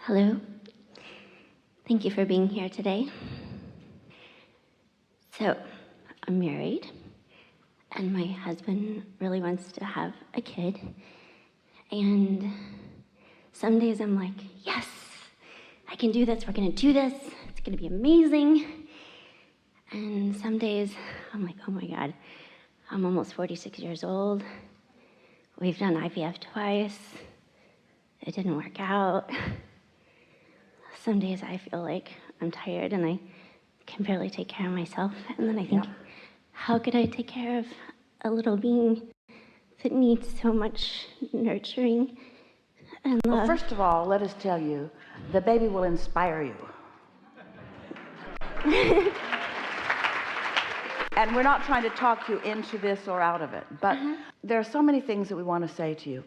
Hello. Thank you for being here today. So, I'm married, and my husband really wants to have a kid. And some days I'm like, yes, I can do this, we're gonna do this, it's gonna be amazing. And some days I'm like, oh my God, I'm almost 46 years old. We've done IVF twice. It didn't work out. Some days I feel like I'm tired and I can barely take care of myself. And then I think, how could I take care of a little being that needs so much nurturing and love? Well, first of all, let us tell you, the baby will inspire you. And we're not trying to talk you into this or out of it, but there are so many things that we want to say to you.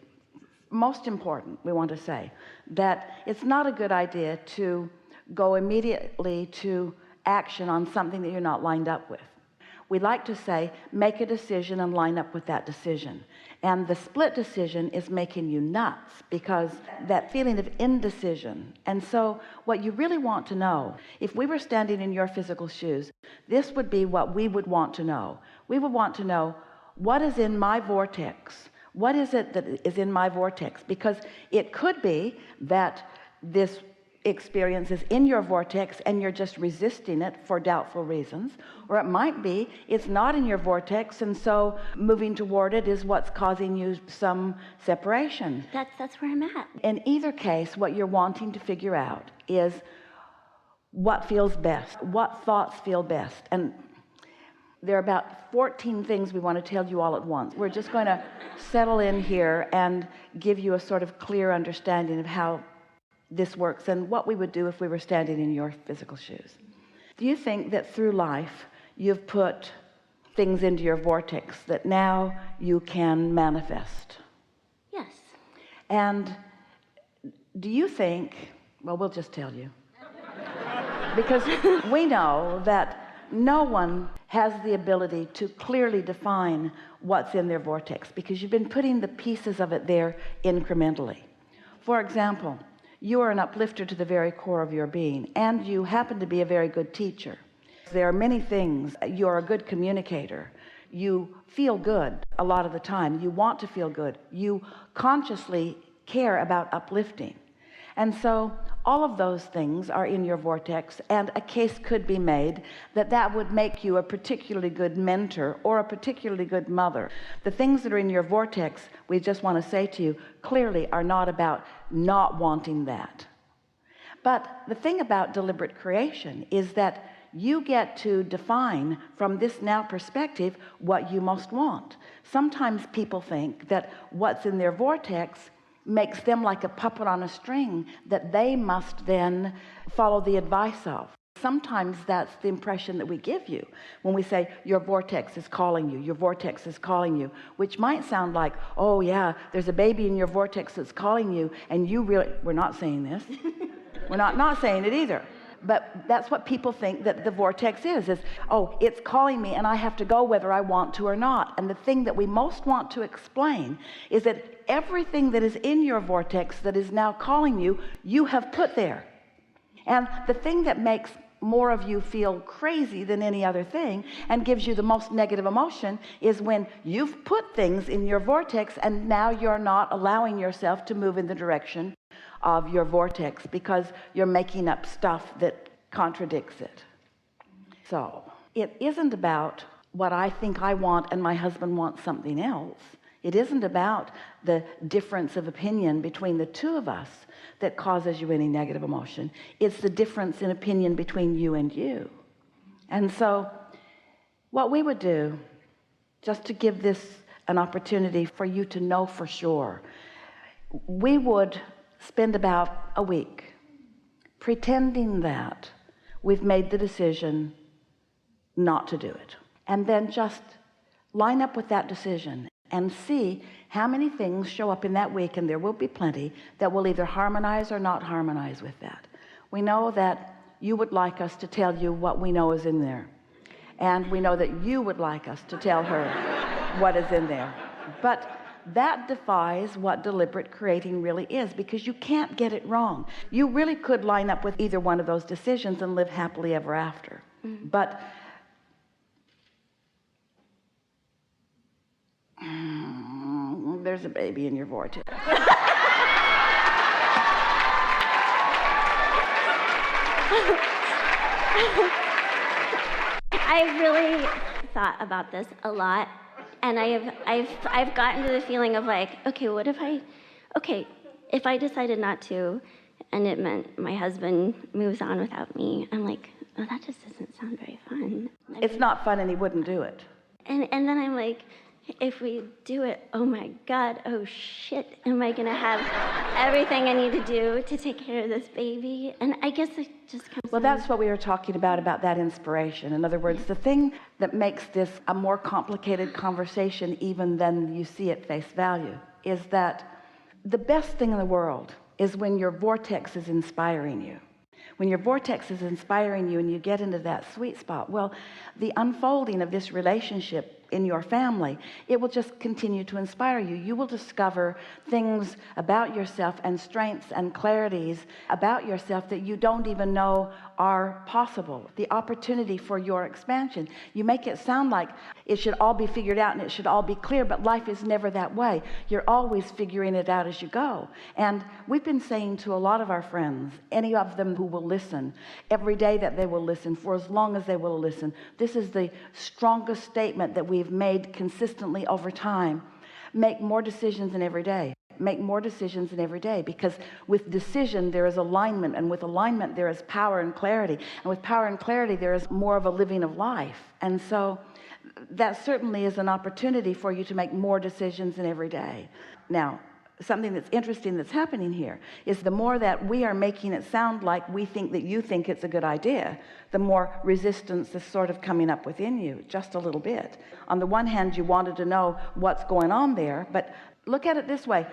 Most important, we want to say that it's not a good idea to go immediately to action on something that you're not lined up with. We like to say, make a decision and line up with that decision. And the split decision is making you nuts because that feeling of indecision. And so what you really want to know, if we were standing in your physical shoes, this would be what we would want to know. We would want to know, what is in my vortex? What is it that is in my vortex? Because it could be that this experience is in your vortex and you're just resisting it for doubtful reasons, or it might be it's not in your vortex, and so moving toward it is what's causing you some separation. That's where I'm at. In either case, what you're wanting to figure out is what feels best, what thoughts feel best. And there are about 14 things we want to tell you all at once. We're just going to settle in here and give you a sort of clear understanding of how this works and what we would do if we were standing in your physical shoes. Do you think that through life you've put things into your vortex that now you can manifest? Yes. And do you think, well, we'll just tell you, because we know that no one has the ability to clearly define what's in their vortex because you've been putting the pieces of it there incrementally. For example, you are an uplifter to the very core of your being, and you happen to be a very good teacher. There are many things. You're a good communicator. You feel good a lot of the time. You want to feel good. You consciously care about uplifting. And so all of those things are in your vortex, and a case could be made that that would make you a particularly good mentor or a particularly good mother. The things that are in your vortex, we just want to say to you, clearly are not about not wanting that. But the thing about deliberate creation is that you get to define from this now perspective what you most want. Sometimes people think that what's in their vortex makes them like a puppet on a string that they must then follow the advice of. Sometimes that's the impression that we give you when we say your vortex is calling you, your vortex is calling you, which might sound like, oh yeah, there's a baby in your vortex that's calling you, and you really, we're not saying this. We're not saying it either. But that's what people think that the vortex is, oh, it's calling me and I have to go whether I want to or not. And the thing that we most want to explain is that everything that is in your vortex that is now calling you, you have put there. And the thing that makes more of you feel crazy than any other thing and gives you the most negative emotion is when you've put things in your vortex and now you're not allowing yourself to move in the direction of your vortex because you're making up stuff that contradicts it. So it isn't about what I think I want and my husband wants something else. It isn't about the difference of opinion between the two of us that causes you any negative emotion. It's the difference in opinion between you and you. And so what we would do, just to give this an opportunity for you to know for sure, we would spend about a week pretending that we've made the decision not to do it. And then just line up with that decision and see how many things show up in that week, and there will be plenty, that will either harmonize or not harmonize with that. We know that you would like us to tell you what we know is in there. And we know that you would like us to tell her what is in there. But that defies what deliberate creating really is, because you can't get it wrong. You really could line up with either one of those decisions and live happily ever after. But there's a baby in your vortex. I've really thought about this a lot, and I've gotten to the feeling of like, okay, what if if I decided not to, and it meant my husband moves on without me, I'm like, oh, that just doesn't sound very fun. It's not fun, and he wouldn't do it. And then I'm like, if we do it, oh my God, oh shit, am I gonna have everything I need to do to take care of this baby? And I guess it just comes. Well, that's what we were talking about that inspiration. In other words, the thing that makes this a more complicated conversation even than you see at face value is that the best thing in the world is when your vortex is inspiring you. When your vortex is inspiring you and you get into that sweet spot, well, the unfolding of this relationship in your family, it will just continue to inspire you. You will discover things about yourself and strengths and clarities about yourself that you don't even know are possible. The opportunity for your expansion. You make it sound like it should all be figured out and it should all be clear, but life is never that way. You're always figuring it out as you go. And we've been saying to a lot of our friends, any of them who will listen, every day that they will listen, for as long as they will listen, this is the strongest statement that we've made consistently over time. Make more decisions in every day. Make more decisions in every day, because with decision there is alignment, and with alignment there is power and clarity, and with power and clarity there is more of a living of life. And so that certainly is an opportunity for you to make more decisions in every day. Now, something that's interesting that's happening here is the more that we are making it sound like we think that you think it's a good idea, the more resistance is sort of coming up within you, just a little bit. On the one hand, you wanted to know what's going on there, but look at it this way.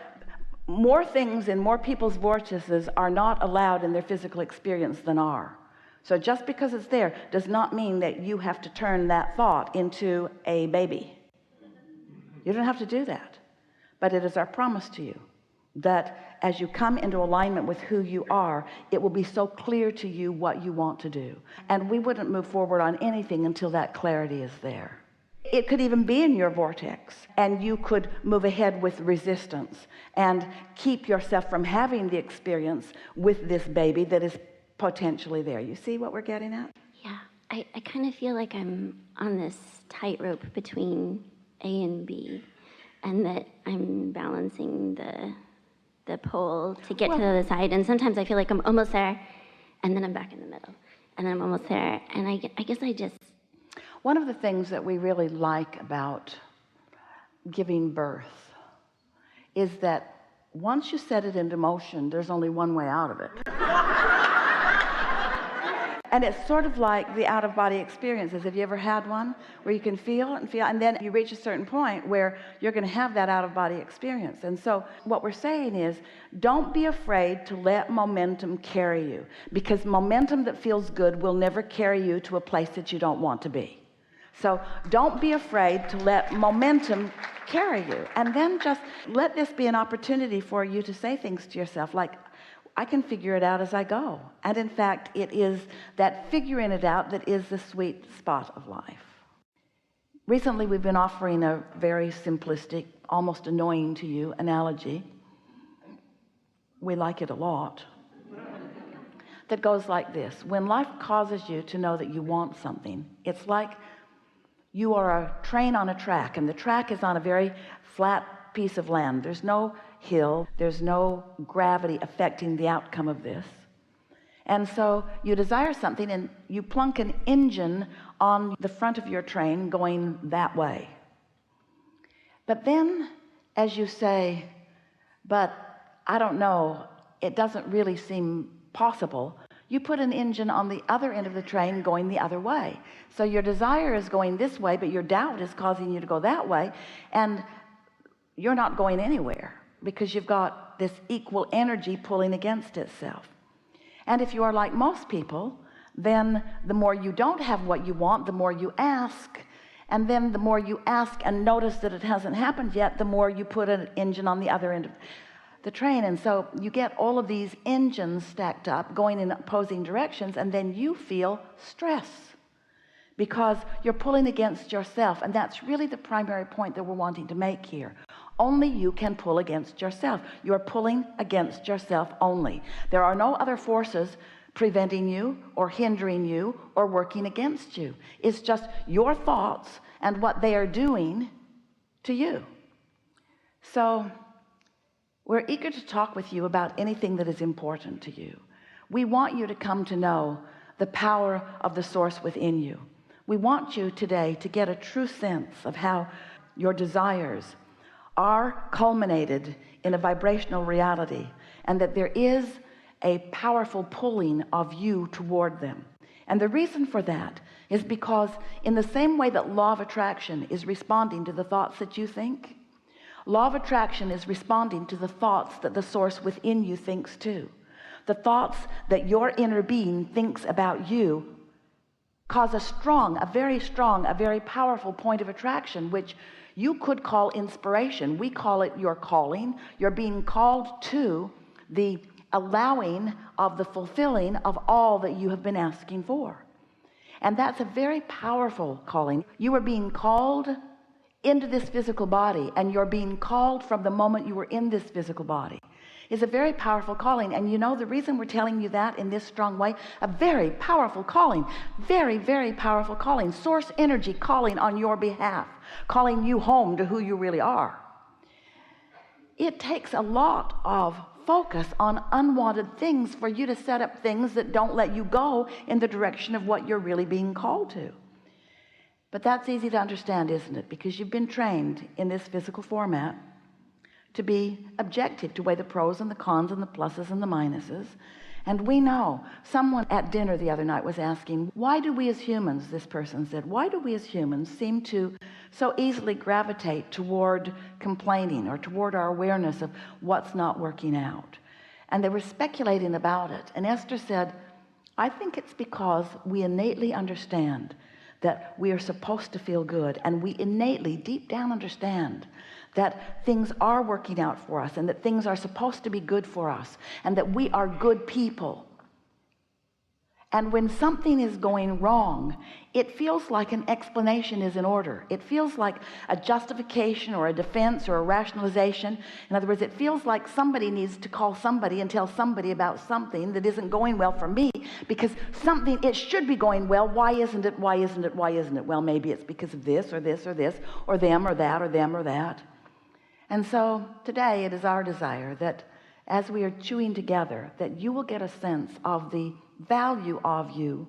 More things in more people's vortices are not allowed in their physical experience than are. So just because it's there does not mean that you have to turn that thought into a baby. You don't have to do that. But it is our promise to you that as you come into alignment with who you are, it will be so clear to you what you want to do. And we wouldn't move forward on anything until that clarity is there. It could even be in your vortex, and you could move ahead with resistance and keep yourself from having the experience with this baby that is potentially there. You see what we're getting at? Yeah, I kind of feel like I'm on this tightrope between A and B, and that I'm balancing the pole to get to the other side. And sometimes I feel like I'm almost there, and then I'm back in the middle, and then I'm almost there. And I guess I just... One of the things that we really like about giving birth is that once you set it into motion, there's only one way out of it. And it's sort of like the out-of-body experiences. Have you ever had one where you can feel and then you reach a certain point where you're going to have that out-of-body experience? And so what we're saying is, don't be afraid to let momentum carry you, because momentum that feels good will never carry you to a place that you don't want to be. So don't be afraid to let momentum carry you, and then just let this be an opportunity for you to say things to yourself like, I can figure it out as I go. And in fact, it is that figuring it out that is the sweet spot of life. Recently, we've been offering a very simplistic, almost annoying to you analogy. We like it a lot. That goes like this. When life causes you to know that you want something, it's like you are a train on a track, and the track is on a very flat piece of land. There's no hill, there's no gravity affecting the outcome of this. And so you desire something, and you plunk an engine on the front of your train going that way. But then, as you say, but I don't know, it doesn't really seem possible, you put an engine on the other end of the train going the other way. So your desire is going this way, but your doubt is causing you to go that way, and you're not going anywhere because you've got this equal energy pulling against itself. And if you are like most people, then the more you don't have what you want, the more you ask, And then the more you ask and notice that it hasn't happened yet, the more you put an engine on the other end of the train. And so you get all of these engines stacked up going in opposing directions, and then you feel stress because you're pulling against yourself. And that's really the primary point that we're wanting to make here. Only you can pull against yourself. You're pulling against yourself only. There are no other forces preventing you or hindering you or working against you. It's just your thoughts and what they are doing to you. So we're eager to talk with you about anything that is important to you. We want you to come to know the power of the source within you. We want you today to get a true sense of how your desires are culminated in a vibrational reality, and that there is a powerful pulling of you toward them. And the reason for that is because in the same way that law of attraction is responding to the thoughts that you think, law of attraction is responding to the thoughts that the source within you thinks too. The thoughts that your inner being thinks about you cause a very powerful point of attraction, which you could call inspiration. We call it your calling. You're being called to the allowing of the fulfilling of all that you have been asking for. And that's a very powerful calling. You are being called into this physical body, and you're being called from the moment you were in this physical body. Is a very powerful calling. And you know the reason we're telling you that in this strong way, a very powerful calling, very, very powerful calling, source energy calling on your behalf, calling you home to who you really are. It takes a lot of focus on unwanted things for you to set up things that don't let you go in the direction of what you're really being called to. But that's easy to understand, isn't it? Because you've been trained in this physical format to be objective, to weigh the pros and the cons and the pluses and the minuses. And we know, someone at dinner the other night was asking, why do we as humans, this person said, why do we as humans seem to so easily gravitate toward complaining or toward our awareness of what's not working out? And they were speculating about it. And Esther said, I think it's because we innately understand that we are supposed to feel good, and we innately, deep down, understand that things are working out for us, and that things are supposed to be good for us, and that we are good people. And when something is going wrong, it feels like an explanation is in order. It feels like a justification or a defense or a rationalization. In other words, it feels like somebody needs to call somebody and tell somebody about something that isn't going well for me, because something, it should be going well. Why isn't it? Why isn't it? Why isn't it? Well, maybe it's because of this or this or this, or them or that, or them or that. And so today it is our desire that as we are chewing together, that you will get a sense of the value of you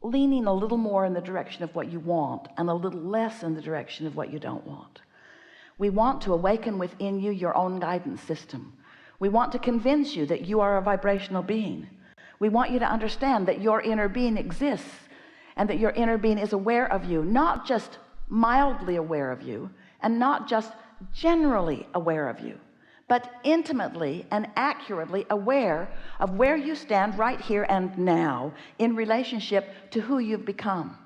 leaning a little more in the direction of what you want and a little less in the direction of what you don't want. We want to awaken within you your own guidance system. We want to convince you that you are a vibrational being. We want you to understand that your inner being exists, and that your inner being is aware of you, not just mildly aware of you, and not just generally aware of you, but intimately and accurately aware of where you stand right here and now in relationship to who you've become.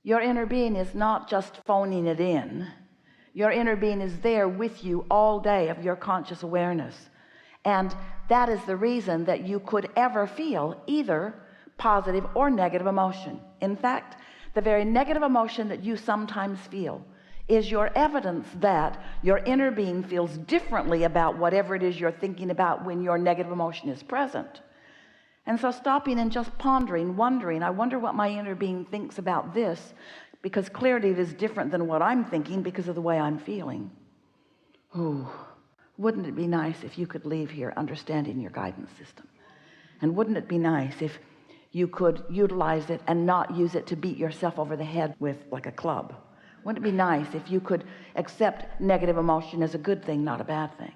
Your inner being is not just phoning it in. Your inner being is there with you all day of your conscious awareness. And that is the reason that you could ever feel either positive or negative emotion. In fact, the very negative emotion that you sometimes feel is your evidence that your inner being feels differently about whatever it is you're thinking about when your negative emotion is present. And so stopping and just pondering, wondering, I wonder what my inner being thinks about this, because clearly it is different than what I'm thinking because of the way I'm feeling. Ooh, wouldn't it be nice if you could leave here understanding your guidance system? And wouldn't it be nice if you could utilize it and not use it to beat yourself over the head with like a club? Wouldn't it be nice if you could accept negative emotion as a good thing, not a bad thing?